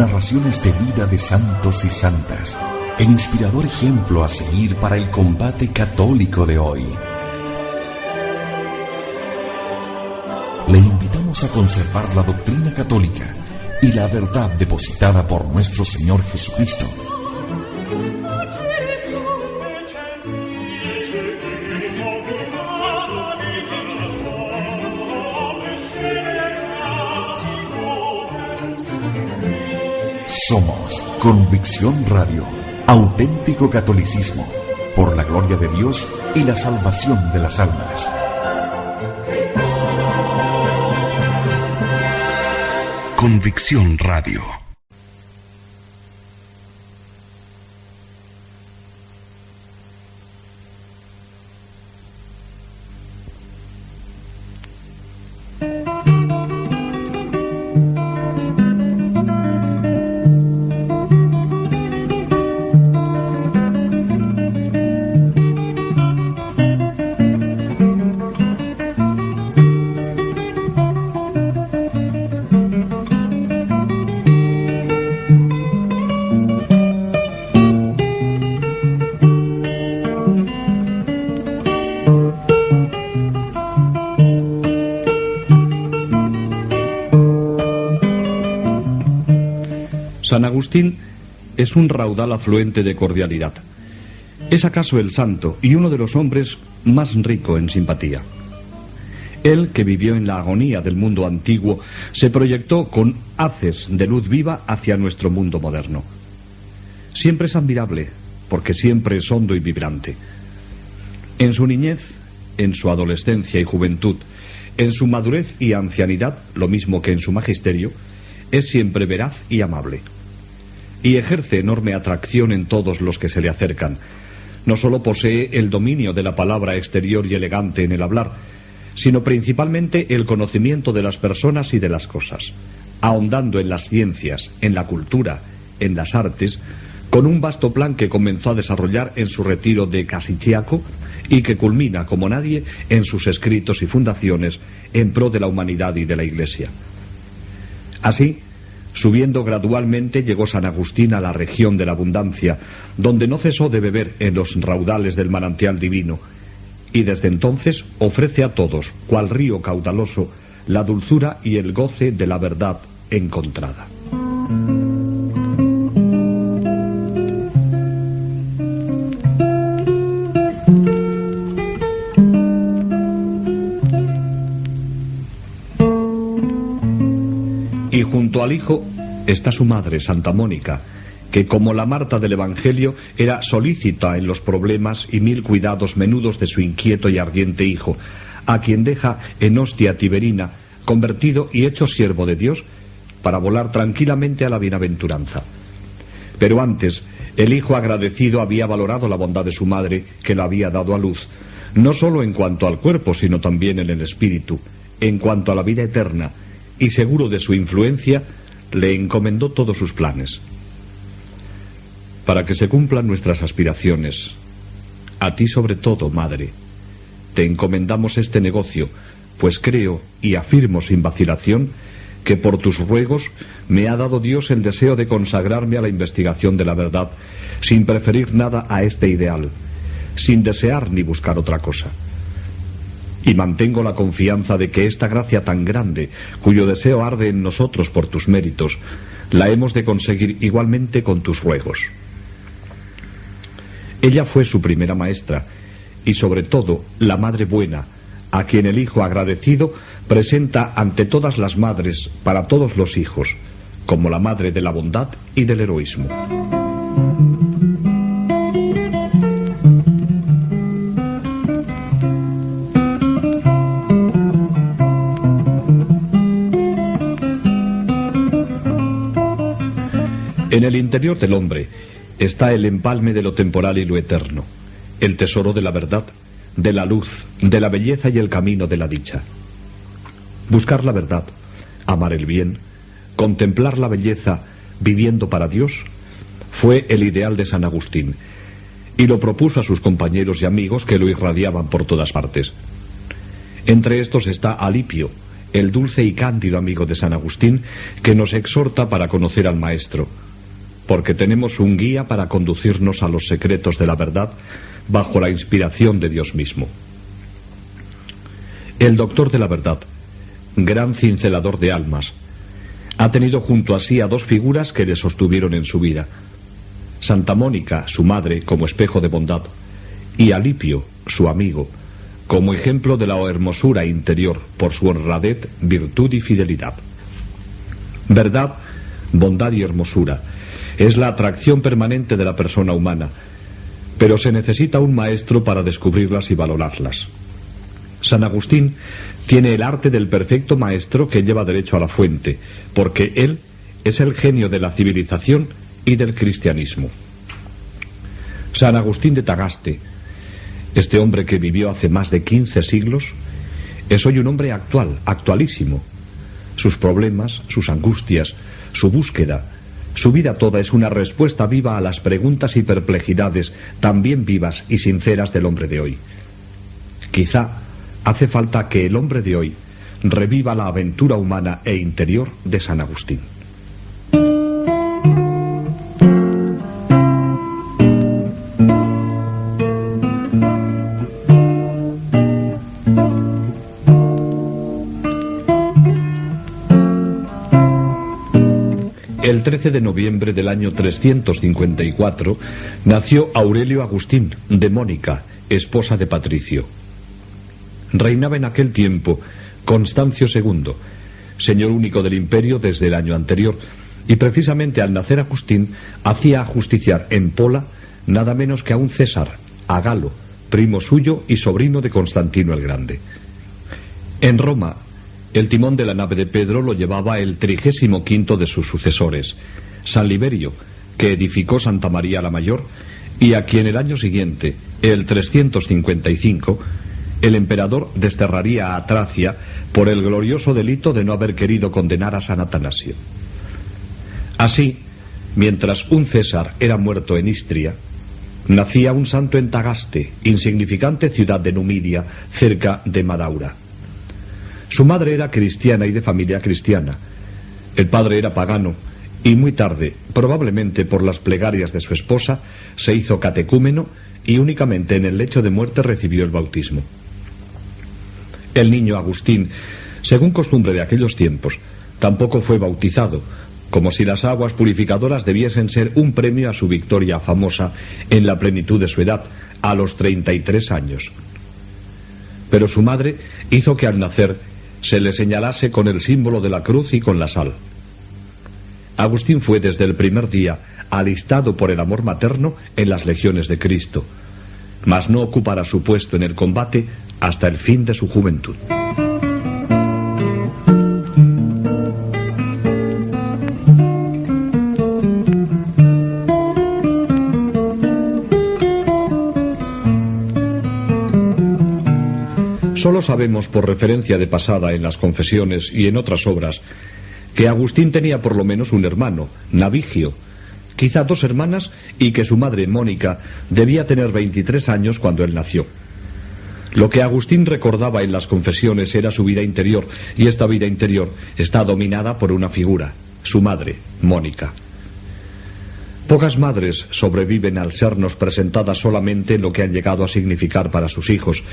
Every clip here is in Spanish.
narraciones de vida de santos y santas, el inspirador ejemplo a seguir para el combate católico de hoy. Le invitamos a conservar la doctrina católica y la verdad depositada por nuestro Señor Jesucristo. Somos Convicción Radio, auténtico catolicismo, por la gloria de Dios y la salvación de las almas. Convicción Radio. San Agustín es un raudal afluente de cordialidad. Es acaso el santo y uno de los hombres más rico en simpatía. Él, que vivió en la agonía del mundo antiguo, se proyectó con haces de luz viva hacia nuestro mundo moderno. Siempre es admirable, porque siempre es hondo y vibrante. En su niñez, en su adolescencia y juventud, en su madurez y ancianidad, lo mismo que en su magisterio, es siempre veraz y amable. Y ejerce enorme atracción en todos los que se le acercan. No solo posee el dominio de la palabra exterior y elegante en el hablar, sino principalmente el conocimiento de las personas y de las cosas, ahondando en las ciencias, en la cultura, en las artes, con un vasto plan que comenzó a desarrollar en su retiro de Casichiaco y que culmina, como nadie, en sus escritos y fundaciones en pro de la humanidad y de la Iglesia. Así, subiendo gradualmente, llegó San Agustín a la región de la abundancia, donde no cesó de beber en los raudales del manantial divino, y desde entonces ofrece a todos, cual río caudaloso, la dulzura y el goce de la verdad encontrada. Y junto al Hijo está su madre, Santa Mónica, que como la Marta del Evangelio era solícita en los problemas y mil cuidados menudos de su inquieto y ardiente hijo, a quien deja en hostia tiberina, convertido y hecho siervo de Dios, para volar tranquilamente a la bienaventuranza. Pero antes, el hijo agradecido había valorado la bondad de su madre, que la había dado a luz, no solo en cuanto al cuerpo, sino también en el espíritu, en cuanto a la vida eterna, y seguro de su influencia, le encomendó todos sus planes. Para que se cumplan nuestras aspiraciones, a ti sobre todo, madre, te encomendamos este negocio, pues creo y afirmo sin vacilación que por tus ruegos me ha dado Dios el deseo de consagrarme a la investigación de la verdad, sin preferir nada a este ideal, sin desear ni buscar otra cosa. Y mantengo la confianza de que esta gracia tan grande, cuyo deseo arde en nosotros por tus méritos, la hemos de conseguir igualmente con tus ruegos. Ella fue su primera maestra, y sobre todo la madre buena, a quien el Hijo agradecido presenta ante todas las madres para todos los hijos, como la madre de la bondad y del heroísmo. En el interior del hombre está el empalme de lo temporal y lo eterno, el tesoro de la verdad, de la luz, de la belleza y el camino de la dicha. Buscar la verdad, amar el bien, contemplar la belleza, viviendo para Dios, fue el ideal de San Agustín, y lo propuso a sus compañeros y amigos que lo irradiaban por todas partes. Entre estos está Alipio, el dulce y cándido amigo de San Agustín, que nos exhorta para conocer al Maestro, porque tenemos un guía para conducirnos a los secretos de la verdad bajo la inspiración de Dios mismo. El doctor de la verdad, gran cincelador de almas, ha tenido junto a sí a dos figuras que le sostuvieron en su vida: Santa Mónica, su madre, como espejo de bondad, y Alipio, su amigo, como ejemplo de la hermosura interior por su honradez, virtud y fidelidad. Verdad, bondad y hermosura es la atracción permanente de la persona humana, pero se necesita un maestro para descubrirlas y valorarlas. San Agustín tiene el arte del perfecto maestro que lleva derecho a la fuente, porque él es el genio de la civilización y del cristianismo. San Agustín de Tagaste, este hombre que vivió hace más de 15 siglos, es hoy un hombre actual, actualísimo. Sus problemas, sus angustias, su búsqueda, su vida toda es una respuesta viva a las preguntas y perplejidades también vivas y sinceras del hombre de hoy. Quizá hace falta que el hombre de hoy reviva la aventura humana e interior de San Agustín. El 13 de noviembre del año 354 nació Aurelio Agustín de Mónica, esposa de Patricio. Reinaba en aquel tiempo Constancio II, señor único del imperio desde el año anterior, y precisamente al nacer Agustín hacía ajusticiar en Pola nada menos que a un César, a Galo, primo suyo y sobrino de Constantino el Grande. En Roma, el timón de la nave de Pedro lo llevaba el 35º de sus sucesores, San Liberio, que edificó Santa María la Mayor, y a quien el año siguiente, el 355, el emperador desterraría a Tracia por el glorioso delito de no haber querido condenar a San Atanasio. Así, mientras un César era muerto en Istria, nacía un santo en Tagaste, insignificante ciudad de Numidia, cerca de Madaura. Su madre era cristiana y de familia cristiana. El padre era pagano y muy tarde, probablemente por las plegarias de su esposa, se hizo catecúmeno y únicamente en el lecho de muerte recibió el bautismo. El niño Agustín, según costumbre de aquellos tiempos, tampoco fue bautizado, como si las aguas purificadoras debiesen ser un premio a su victoria famosa en la plenitud de su edad, a los 33 años. Pero su madre hizo que al nacer se le señalase con el símbolo de la cruz y con la sal. Agustín fue desde el primer día alistado por el amor materno en las legiones de Cristo, mas no ocupará su puesto en el combate hasta el fin de su juventud. Solo sabemos por referencia de pasada en las confesiones y en otras obras que Agustín tenía por lo menos un hermano, Navigio, quizá dos hermanas, y que su madre, Mónica, debía tener 23 años cuando él nació. Lo que Agustín recordaba en las confesiones era su vida interior, y esta vida interior está dominada por una figura, su madre, Mónica. Pocas madres sobreviven al sernos presentadas solamente en lo que han llegado a significar para sus hijos,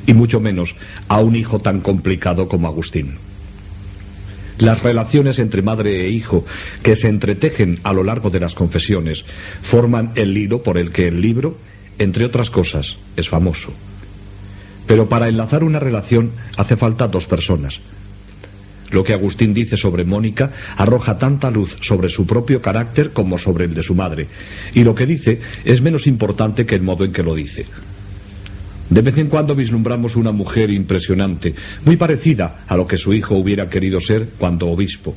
y mucho menos a un hijo tan complicado como Agustín. Las relaciones entre madre e hijo, que se entretejen a lo largo de las confesiones, forman el hilo por el que el libro, entre otras cosas, es famoso. Pero para enlazar una relación hace falta dos personas. Lo que Agustín dice sobre Mónica arroja tanta luz sobre su propio carácter como sobre el de su madre, y lo que dice es menos importante que el modo en que lo dice. De vez en cuando vislumbramos una mujer impresionante, muy parecida a lo que su hijo hubiera querido ser cuando obispo.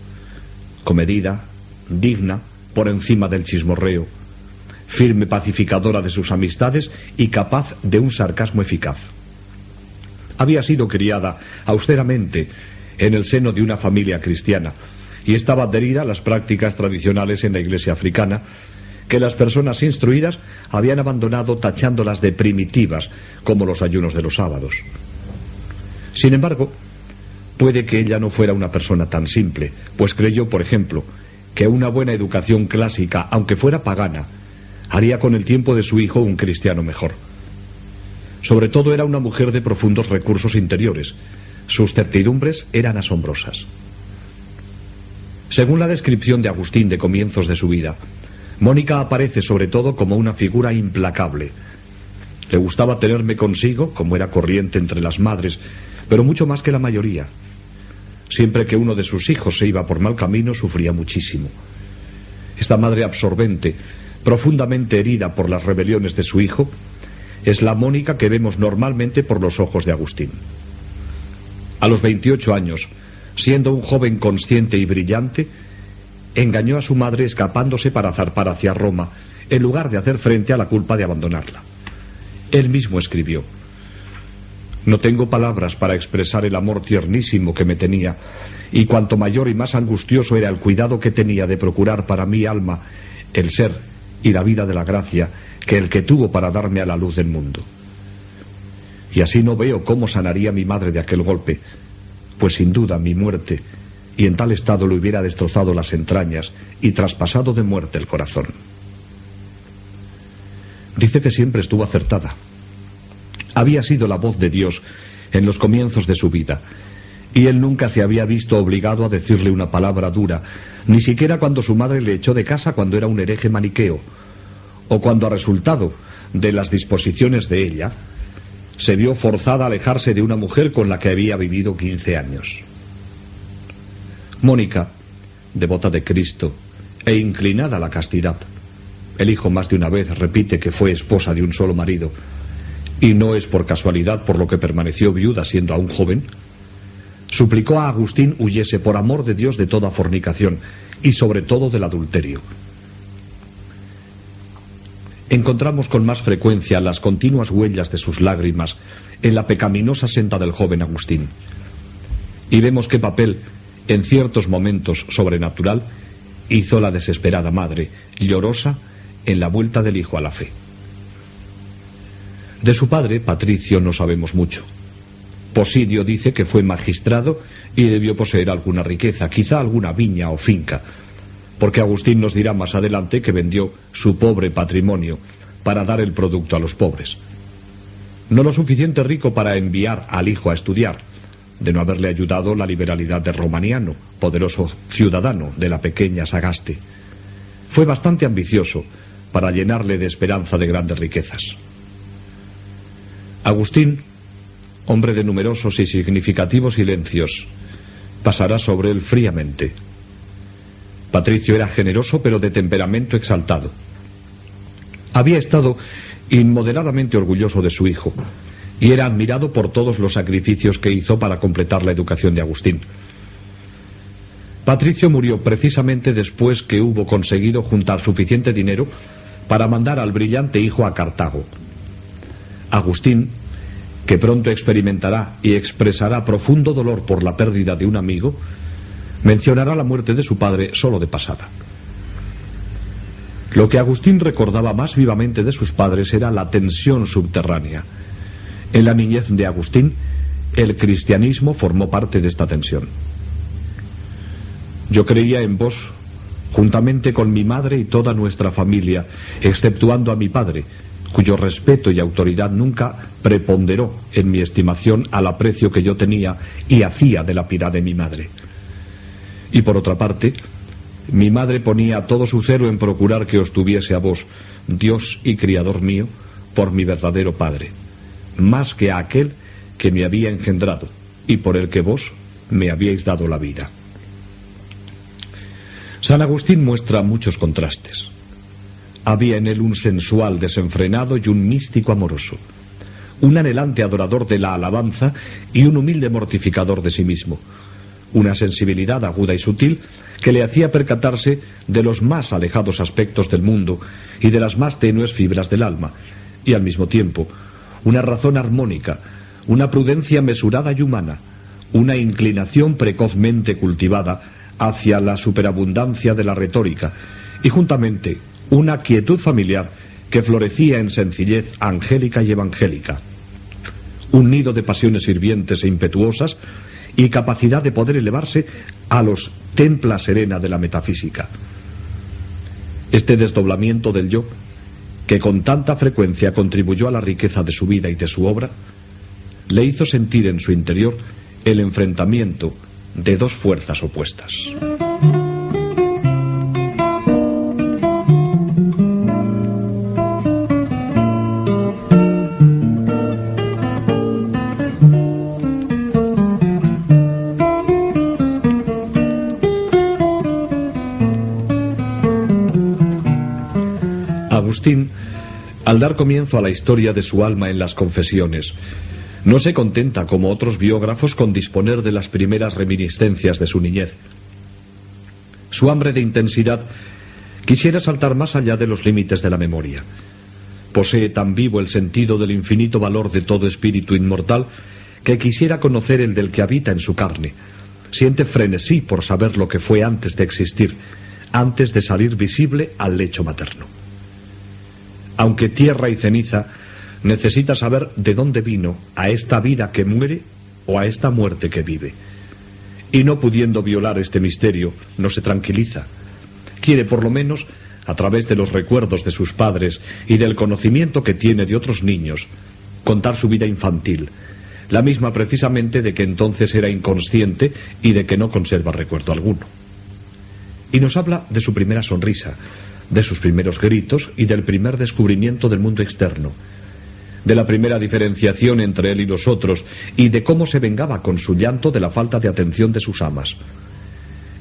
Comedida, digna, por encima del chismorreo, firme pacificadora de sus amistades y capaz de un sarcasmo eficaz. Había sido criada austeramente en el seno de una familia cristiana y estaba adherida a las prácticas tradicionales en la iglesia africana, que las personas instruidas habían abandonado tachándolas de primitivas, como los ayunos de los sábados. Sin embargo, Puede que ella no fuera una persona tan simple, pues creyó, por ejemplo, que una buena educación clásica, aunque fuera pagana, haría con el tiempo de su hijo un cristiano mejor. Sobre todo era una mujer de profundos recursos interiores. Sus certidumbres eran asombrosas. Según la descripción de Agustín de comienzos de su vida, Mónica aparece sobre todo como una figura implacable. Le gustaba tenerme consigo, como era corriente entre las madres, pero mucho más que la mayoría. Siempre que uno de sus hijos se iba por mal camino, sufría muchísimo. Esta madre absorbente, profundamente herida por las rebeliones de su hijo, es la Mónica que vemos normalmente por los ojos de Agustín. A los 28 años, siendo un joven consciente y brillante, engañó a su madre escapándose para zarpar hacia Roma, en lugar de hacer frente a la culpa de abandonarla. Él mismo escribió: «No tengo palabras para expresar el amor tiernísimo que me tenía, y cuanto mayor y más angustioso era el cuidado que tenía de procurar para mi alma el ser y la vida de la gracia que el que tuvo para darme a la luz del mundo. Y así no veo cómo sanaría mi madre de aquel golpe, pues sin duda mi muerte, y en tal estado le hubiera destrozado las entrañas y traspasado de muerte el corazón». Dice que siempre estuvo acertada. Había sido la voz de Dios en los comienzos de su vida, y él nunca se había visto obligado a decirle una palabra dura, ni siquiera cuando su madre le echó de casa cuando era un hereje maniqueo, o cuando, a resultado de las disposiciones de ella, se vio forzada a alejarse de una mujer con la que había vivido 15 años. Mónica, devota de Cristo e inclinada a la castidad, el hijo más de una vez repite que fue esposa de un solo marido, y no es por casualidad por lo que permaneció viuda siendo aún joven, suplicó a Agustín huyese por amor de Dios de toda fornicación y sobre todo del adulterio. Encontramos con más frecuencia las continuas huellas de sus lágrimas en la pecaminosa senda del joven Agustín, y vemos qué papel, en ciertos momentos sobrenatural, hizo la desesperada madre, llorosa, en la vuelta del hijo a la fe. De su padre, Patricio, no sabemos mucho. Posidio dice que fue magistrado y debió poseer alguna riqueza, quizá alguna viña o finca, porque Agustín nos dirá más adelante que vendió su pobre patrimonio para dar el producto a los pobres. No lo suficiente rico para enviar al hijo a estudiar, de no haberle ayudado la liberalidad de Romaniano, poderoso ciudadano de la pequeña Sagaste. Fue bastante ambicioso para llenarle de esperanza de grandes riquezas. Agustín, hombre de numerosos y significativos silencios, pasará sobre él fríamente. Patricio era generoso pero de temperamento exaltado. Había estado inmoderadamente orgulloso de su hijo y era admirado por todos los sacrificios que hizo para completar la educación de Agustín. Patricio murió precisamente después que hubo conseguido juntar suficiente dinero para mandar al brillante hijo a Cartago. Agustín, que pronto experimentará y expresará profundo dolor por la pérdida de un amigo, mencionará la muerte de su padre solo de pasada. Lo que Agustín recordaba más vivamente de sus padres era la tensión subterránea. En la niñez de Agustín, el cristianismo formó parte de esta tensión. Yo creía en vos, juntamente con mi madre y toda nuestra familia, exceptuando a mi padre, cuyo respeto y autoridad nunca preponderó en mi estimación al aprecio que yo tenía y hacía de la piedad de mi madre. Y por otra parte, mi madre ponía todo su celo en procurar que os tuviese a vos, Dios y Criador mío, por mi verdadero Padre, más que a aquel que me había engendrado y por el que vos me habíais dado la vida. San Agustín muestra muchos contrastes. Había en él un sensual desenfrenado y un místico amoroso, un anhelante adorador de la alabanza y un humilde mortificador de sí mismo, una sensibilidad aguda y sutil que le hacía percatarse de los más alejados aspectos del mundo y de las más tenues fibras del alma, y al mismo tiempo una razón armónica, una prudencia mesurada y humana, una inclinación precozmente cultivada hacia la superabundancia de la retórica, y juntamente una quietud familiar que florecía en sencillez angélica y evangélica, un nido de pasiones hirvientes e impetuosas y capacidad de poder elevarse a los templa serena de la metafísica. Este desdoblamiento del yo, que con tanta frecuencia contribuyó a la riqueza de su vida y de su obra, le hizo sentir en su interior el enfrentamiento de dos fuerzas opuestas. Agustín, al dar comienzo a la historia de su alma en las Confesiones, no se contenta, como otros biógrafos, con disponer de las primeras reminiscencias de su niñez. Su hambre de intensidad quisiera saltar más allá de los límites de la memoria. Posee tan vivo el sentido del infinito valor de todo espíritu inmortal que quisiera conocer el del que habita en su carne. Siente frenesí por saber lo que fue antes de existir, antes de salir visible al lecho materno. Aunque tierra y ceniza, necesita saber de dónde vino a esta vida que muere o a esta muerte que vive. Y no pudiendo violar este misterio, no se tranquiliza. Quiere, por lo menos, a través de los recuerdos de sus padres y del conocimiento que tiene de otros niños, contar su vida infantil, la misma precisamente de que entonces era inconsciente y de que no conserva recuerdo alguno. Y nos habla de su primera sonrisa, de sus primeros gritos y del primer descubrimiento del mundo externo, de la primera diferenciación entre él y los otros y de cómo se vengaba con su llanto de la falta de atención de sus amas.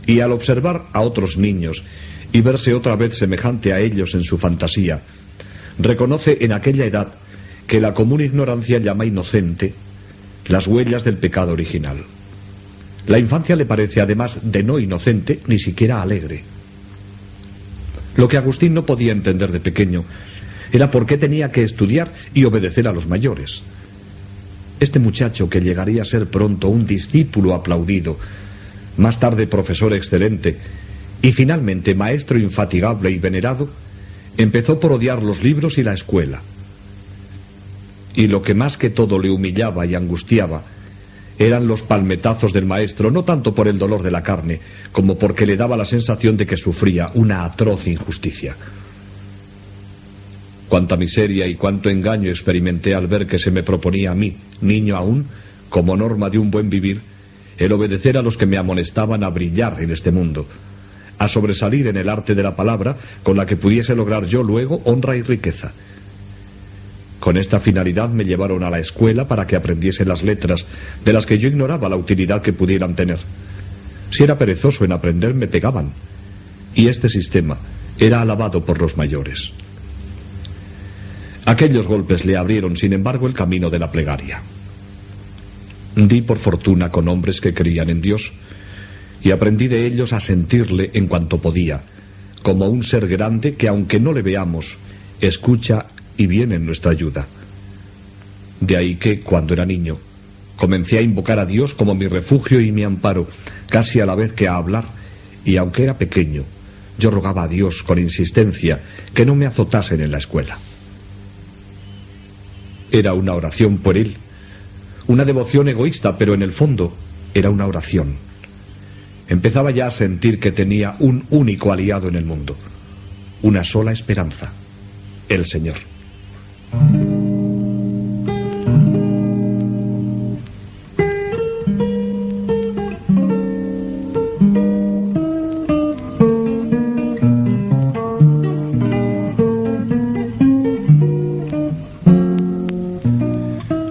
Y al observar a otros niños y verse otra vez semejante a ellos en su fantasía, reconoce en aquella edad que la común ignorancia llama inocente las huellas del pecado original. La infancia le parece, además de no inocente, ni siquiera alegre. Lo que Agustín no podía entender de pequeño era por qué tenía que estudiar y obedecer a los mayores. Este muchacho, que llegaría a ser pronto un discípulo aplaudido, más tarde profesor excelente y finalmente maestro infatigable y venerado, empezó por odiar los libros y la escuela. Y lo que más que todo le humillaba y angustiaba eran los palmetazos del maestro, no tanto por el dolor de la carne, como porque le daba la sensación de que sufría una atroz injusticia. Cuánta miseria y cuánto engaño experimenté al ver que se me proponía a mí, niño aún, como norma de un buen vivir, el obedecer a los que me amonestaban a brillar en este mundo, a sobresalir en el arte de la palabra con la que pudiese lograr yo luego honra y riqueza. Con esta finalidad me llevaron a la escuela para que aprendiese las letras, de las que yo ignoraba la utilidad que pudieran tener. Si era perezoso en aprender, me pegaban. Y este sistema era alabado por los mayores. Aquellos golpes le abrieron, sin embargo, el camino de la plegaria. Di por fortuna con hombres que creían en Dios, y aprendí de ellos a sentirle en cuanto podía, como un ser grande que, aunque no le veamos, escucha y viene en nuestra ayuda. De ahí que, cuando era niño, comencé a invocar a Dios como mi refugio y mi amparo, casi a la vez que a hablar, y aunque era pequeño, yo rogaba a Dios con insistencia que no me azotasen en la escuela. Era una oración pueril, una devoción egoísta, pero en el fondo era una oración. Empezaba ya a sentir que tenía un único aliado en el mundo, una sola esperanza: el Señor.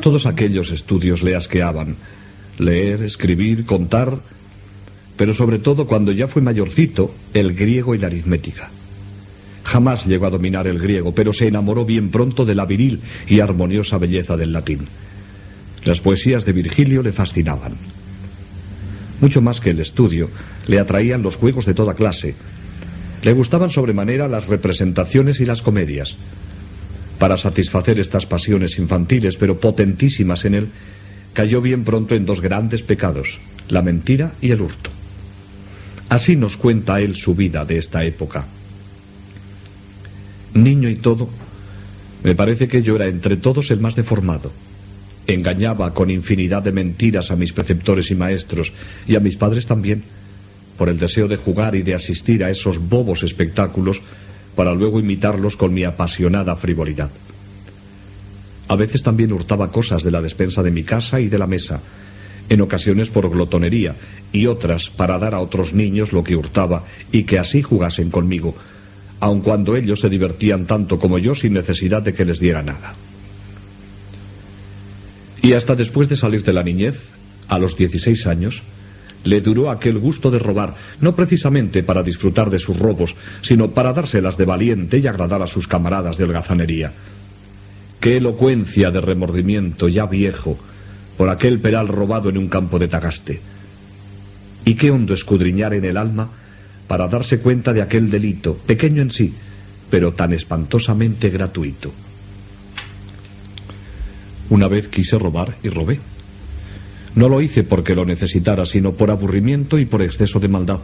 Todos aquellos estudios le asqueaban: leer, escribir, contar, pero sobre todo, cuando ya fue mayorcito, el griego y la aritmética. Jamás llegó a dominar el griego, pero se enamoró bien pronto de la viril y armoniosa belleza del latín. Las poesías de Virgilio le fascinaban. Mucho más que el estudio, le atraían los juegos de toda clase. Le gustaban sobremanera las representaciones y las comedias. Para satisfacer estas pasiones infantiles, pero potentísimas en él, cayó bien pronto en dos grandes pecados: la mentira y el hurto. Así nos cuenta él su vida de esta época. Niño y todo, me parece que yo era entre todos el más deformado, Engañaba con infinidad de mentiras a mis preceptores y maestros, y a mis padres también, por el deseo de jugar y de asistir a esos bobos espectáculos para luego imitarlos con mi apasionada frivolidad. A veces también hurtaba cosas de la despensa de mi casa y de la mesa, en ocasiones por glotonería y otras para dar a otros niños lo que hurtaba y que así jugasen conmigo, aun cuando ellos se divertían tanto como yo sin necesidad de que les diera nada. Y hasta después de salir de la niñez, a los 16 años, le duró aquel gusto de robar, no precisamente para disfrutar de sus robos, sino para dárselas de valiente y agradar a sus camaradas de holgazanería. Qué elocuencia de remordimiento ya viejo por aquel peral robado en un campo de Tagaste. Y qué hondo escudriñar en el alma para darse cuenta de aquel delito, pequeño en sí, pero tan espantosamente gratuito. Una vez quise robar y robé. No lo hice porque lo necesitara, sino por aburrimiento y por exceso de maldad,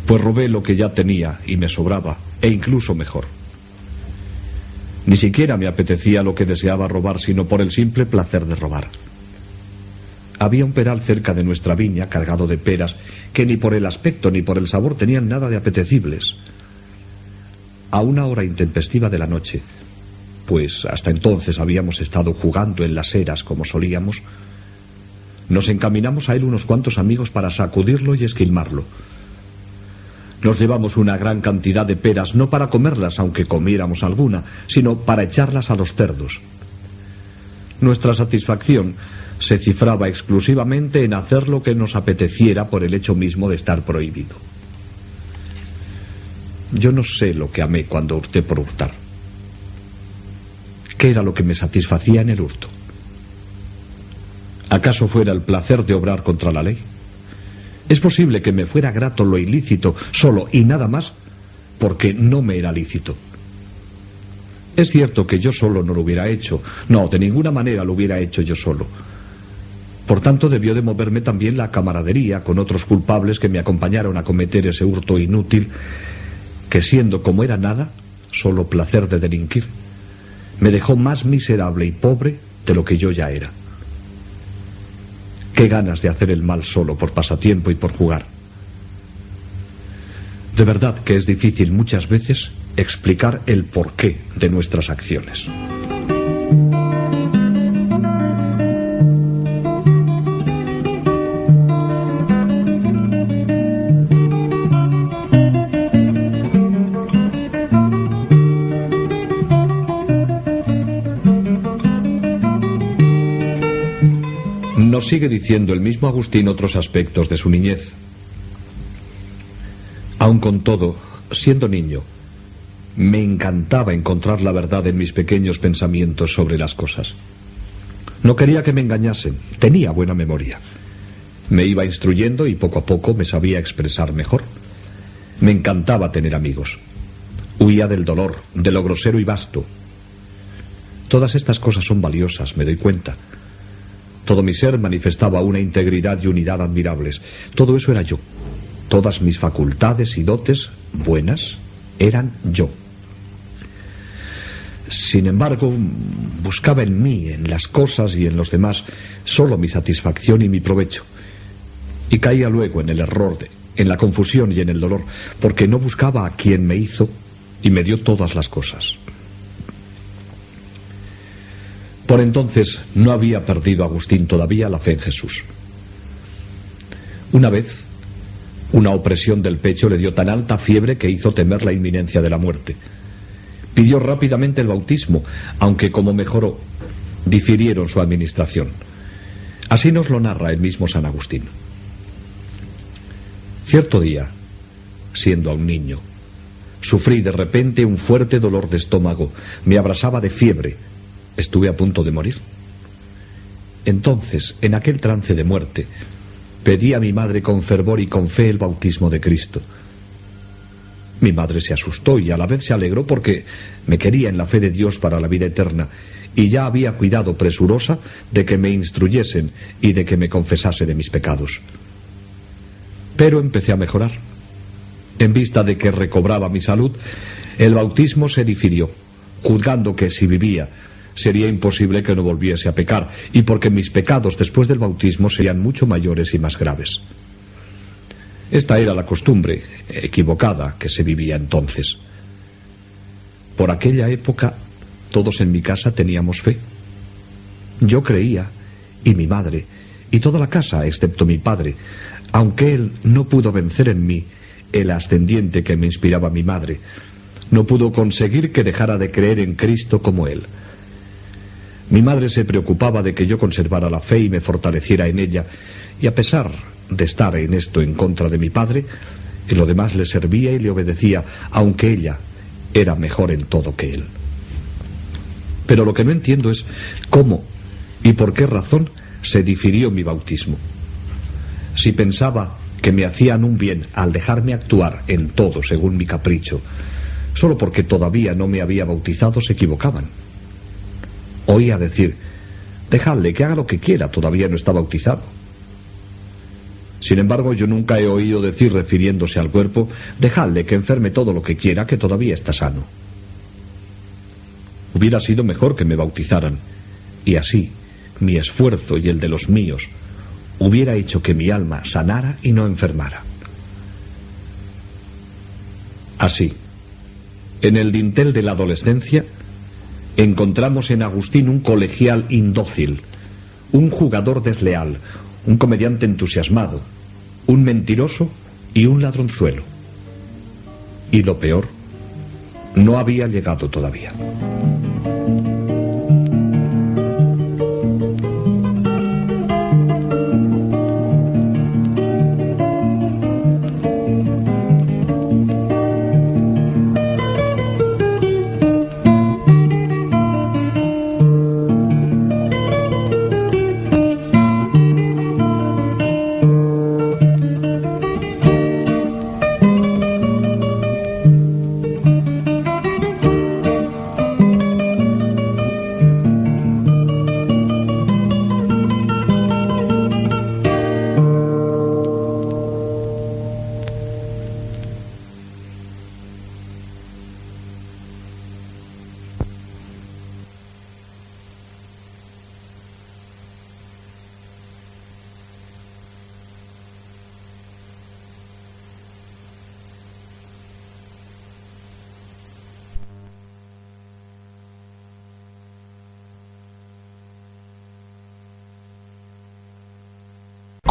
pues robé lo que ya tenía y me sobraba, e incluso mejor. Ni siquiera me apetecía lo que deseaba robar, sino por el simple placer de robar. Había un peral cerca de nuestra viña cargado de peras que ni por el aspecto ni por el sabor tenían nada de apetecibles. A una hora intempestiva de la noche, pues hasta entonces habíamos estado jugando en las eras como solíamos, nos encaminamos a él unos cuantos amigos para sacudirlo y esquilmarlo. Nos llevamos una gran cantidad de peras, no para comerlas, aunque comiéramos alguna, sino para echarlas a los cerdos. Nuestra satisfacción se cifraba exclusivamente en hacer lo que nos apeteciera por el hecho mismo de estar prohibido. Yo no sé lo que amé cuando hurté por hurtar. ¿Qué era lo que me satisfacía en el hurto? ¿Acaso fuera el placer de obrar contra la ley? Es posible que me fuera grato lo ilícito, solo y nada más, porque no me era lícito. Es cierto que yo solo no lo hubiera hecho. No, de ninguna manera lo hubiera hecho yo solo. Por tanto, debió de moverme también la camaradería con otros culpables que me acompañaron a cometer ese hurto inútil, que siendo como era nada, solo placer de delinquir, me dejó más miserable y pobre de lo que yo ya era. Qué ganas de hacer el mal solo por pasatiempo y por jugar. De verdad que es difícil muchas veces explicar el porqué de nuestras acciones. Nos sigue diciendo el mismo Agustín otros aspectos de su niñez. Aun con todo, siendo niño, me encantaba encontrar la verdad en mis pequeños pensamientos sobre las cosas. No quería que me engañasen, tenía buena memoria. Me iba instruyendo y poco a poco me sabía expresar mejor. Me encantaba tener amigos. Huía del dolor, de lo grosero y vasto. Todas estas cosas son valiosas, me doy cuenta. Todo mi ser manifestaba una integridad y unidad admirables. Todo eso era yo. Todas mis facultades y dotes buenas eran yo. Sin embargo, buscaba en mí, en las cosas y en los demás, solo mi satisfacción y mi provecho. Y caía luego en el error, en la confusión y en el dolor, porque no buscaba a quien me hizo y me dio todas las cosas. Por entonces no había perdido Agustín todavía la fe en Jesús. Una vez, una opresión del pecho le dio tan alta fiebre que hizo temer la inminencia de la muerte. Pidió rápidamente el bautismo, aunque como mejoró, difirieron su administración. Así nos lo narra el mismo San Agustín. Cierto día, siendo aún niño, sufrí de repente un fuerte dolor de estómago, me abrasaba de fiebre. Estuve a punto de morir. Entonces, en aquel trance de muerte, pedí a mi madre con fervor y con fe el bautismo de Cristo. Mi madre se asustó y a la vez se alegró porque me quería en la fe de Dios para la vida eterna y ya había cuidado presurosa de que me instruyesen y de que me confesase de mis pecados. Pero empecé a mejorar. En vista de que recobraba mi salud, el bautismo se difirió, juzgando que si vivía sería imposible que no volviese a pecar, y porque mis pecados después del bautismo serían mucho mayores y más graves. Esta era la costumbre equivocada que se vivía entonces. Por aquella época, todos en mi casa teníamos fe. Yo creía, y mi madre, y toda la casa, excepto mi padre, aunque él no pudo vencer en mí el ascendiente que me inspiraba mi madre, no pudo conseguir que dejara de creer en Cristo como él. Mi madre se preocupaba de que yo conservara la fe y me fortaleciera en ella, y a pesar de estar en esto en contra de mi padre, en lo demás le servía y le obedecía, aunque ella era mejor en todo que él. Pero lo que no entiendo es cómo y por qué razón se difirió mi bautismo. Si pensaba que me hacían un bien al dejarme actuar en todo según mi capricho, solo porque todavía no me había bautizado, se equivocaban. Oía decir: dejadle que haga lo que quiera, todavía no está bautizado. Sin embargo, yo nunca he oído decir, refiriéndose al cuerpo: dejadle que enferme todo lo que quiera, que todavía está sano. Hubiera sido mejor que me bautizaran, y así mi esfuerzo y el de los míos hubiera hecho que mi alma sanara y no enfermara. Así, en el dintel de la adolescencia, encontramos en Agustín un colegial indócil, un jugador desleal, un comediante entusiasmado, un mentiroso y un ladronzuelo. Y lo peor, no había llegado todavía.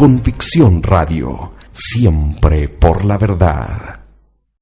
Convicción Radio, siempre por la verdad.